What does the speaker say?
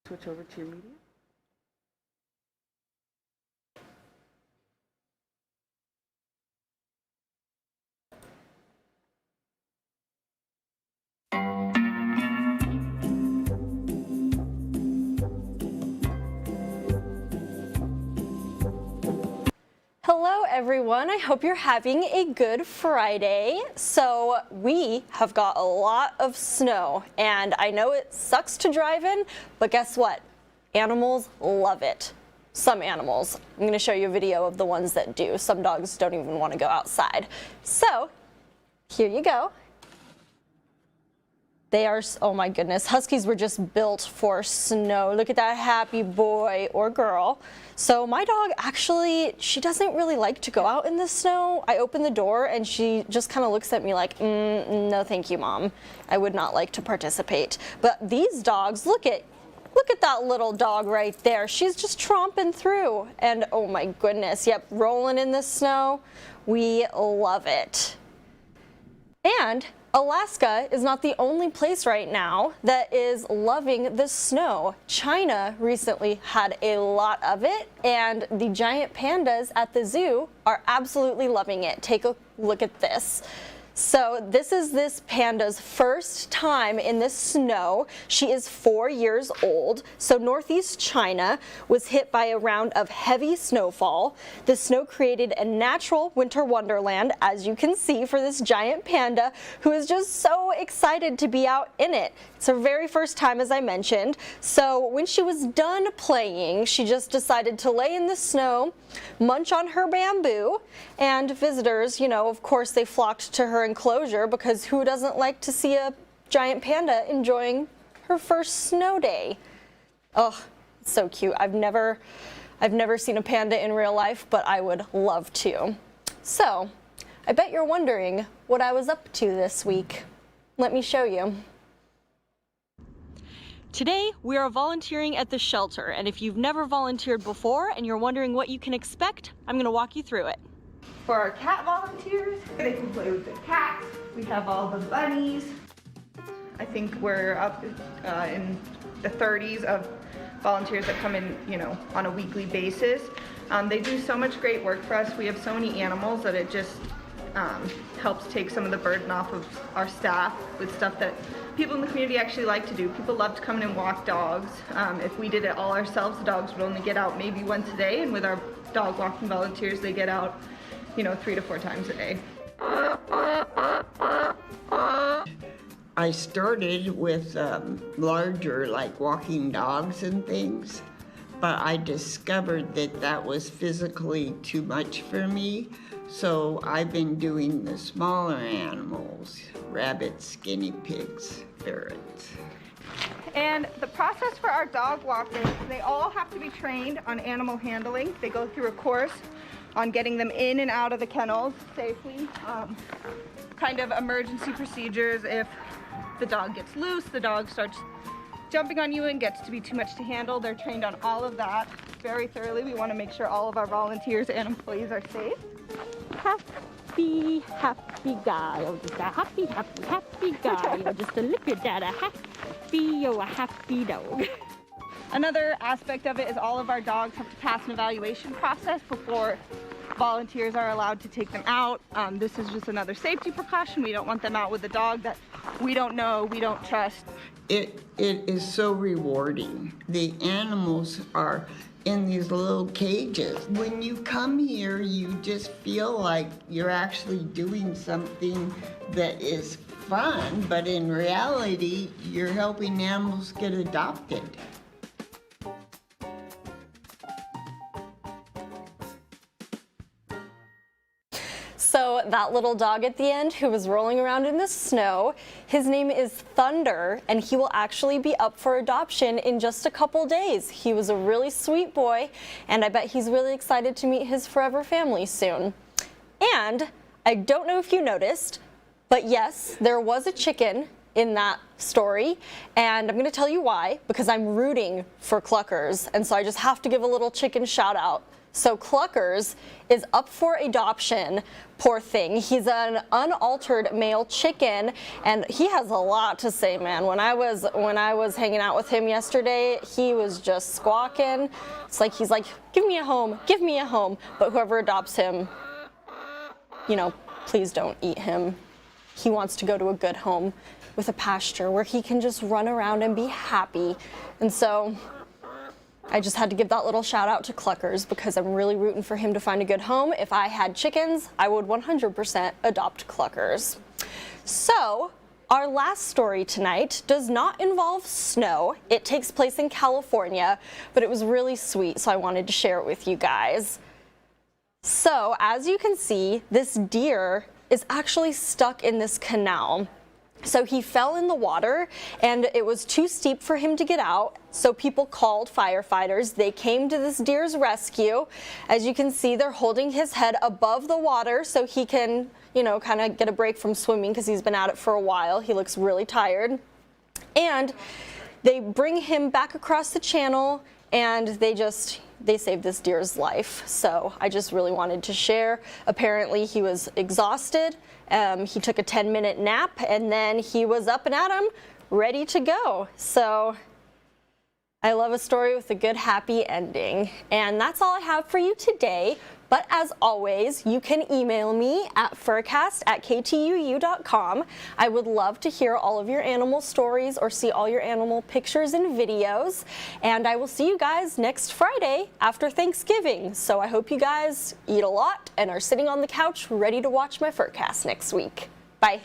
Switch over to your media. Hello everyone, I hope you're having a good Friday. So we have got a lot of snow and I know it sucks to drive in, but guess what? Animals love it. Some animals. I'm going to show you a video of the ones that do. Some dogs don't even want to go outside. So here you go. They are, oh my goodness, Huskies were just built for snow. Look at that happy boy or girl. So my dog actually, she doesn't really like to go out in the snow. I open the door and she just kind of looks at me like, no thank you, Mom. I would not like to participate. But these dogs, look at that little dog right there. She's just tromping through. And oh my goodness, yep, rolling in the snow. We love it. And Alaska is not the only place right now that is loving the snow. China recently had a lot of it, and the giant pandas at the zoo are absolutely loving it. Take a look at this. So this is this panda's first time in the snow. She is 4 years old. So northeast China was hit by a round of heavy snowfall. The snow created a natural winter wonderland, as you can see, for this giant panda who is just so excited to be out in it. It's her very first time, as I mentioned. So when she was done playing, she just decided to lay in the snow, munch on her bamboo, and visitors, you know, of course, they flocked to her enclosure because who doesn't like to see a giant panda enjoying her first snow day? Oh, it's so cute. I've never seen a panda in real life, but I would love to. So, I bet you're wondering what I was up to this week. Let me show you. Today, we are volunteering at the shelter, and if you've never volunteered before and you're wondering what you can expect, I'm going to walk you through it. For our cat volunteers, they can play with the cats. We have all the bunnies. I think we're up in the 30s of volunteers that come in, you know, on a weekly basis. They do so much great work for us. We have so many animals that it just helps take some of the burden off of our staff with stuff that people in the community actually like to do. People love to come in and walk dogs. If we did it all ourselves, the dogs would only get out maybe once a day, and with our dog walking volunteers, they get out, you know, 3 to 4 times a day. I started with larger, like walking dogs and things, but I discovered that that was physically too much for me. So I've been doing the smaller animals, rabbits, guinea pigs, ferrets. And the process for our dog walkers, they all have to be trained on animal handling. They go through a course on getting them in and out of the kennels safely. Kind of emergency procedures if the dog gets loose, the dog starts jumping on you and gets to be too much to handle. They're trained on all of that very thoroughly. We want to make sure all of our volunteers and employees are safe. Happy guy. Oh, just a happy guy. Oh, just a look at that, a happy dog. Another aspect of it is all of our dogs have to pass an evaluation process before volunteers are allowed to take them out. This is just another safety precaution. We don't want them out with a dog that we don't know, we don't trust. It is so rewarding. The animals are in these little cages. When you come here, you just feel like you're actually doing something that is fun, but in reality, you're helping animals get adopted. So that little dog at the end who was rolling around in the snow, his name is Thunder, and he will actually be up for adoption in just a couple days. He was a really sweet boy, and I bet he's really excited to meet his forever family soon. And I don't know if you noticed, but yes, there was a chicken in that story, and I'm going to tell you why, because I'm rooting for cluckers, and so I just have to give a little chicken shout out. So Cluckers is up for adoption. Poor thing. He's an unaltered male chicken, and he has a lot to say, man. When I was hanging out with him yesterday, he was just squawking. It's like he's like, give me a home, give me a home. But whoever adopts him, you know, please don't eat him. He wants to go to a good home with a pasture where he can just run around and be happy. And so I just had to give that little shout out to Cluckers because I'm really rooting for him to find a good home. If I had chickens, I would 100% adopt Cluckers. So our last story tonight does not involve snow. It takes place in California, but it was really sweet, so I wanted to share it with you guys. So as you can see, this deer is actually stuck in this canal. So he fell in the water and it was too steep for him to get out. So people called firefighters. They came to this deer's rescue. As you can see, they're holding his head above the water so he can, you know, kind of get a break from swimming because he's been at it for a while. He looks really tired. And they bring him back across the channel and they saved this deer's life. So I just really wanted to share. Apparently he was exhausted. He took a 10-minute nap and then he was up and at 'em, ready to go. So I love a story with a good, happy ending. And that's all I have for you today. But as always, you can email me at furcast@ktuu.com. I would love to hear all of your animal stories or see all your animal pictures and videos. And I will see you guys next Friday after Thanksgiving. So I hope you guys eat a lot and are sitting on the couch ready to watch my Furcast next week. Bye.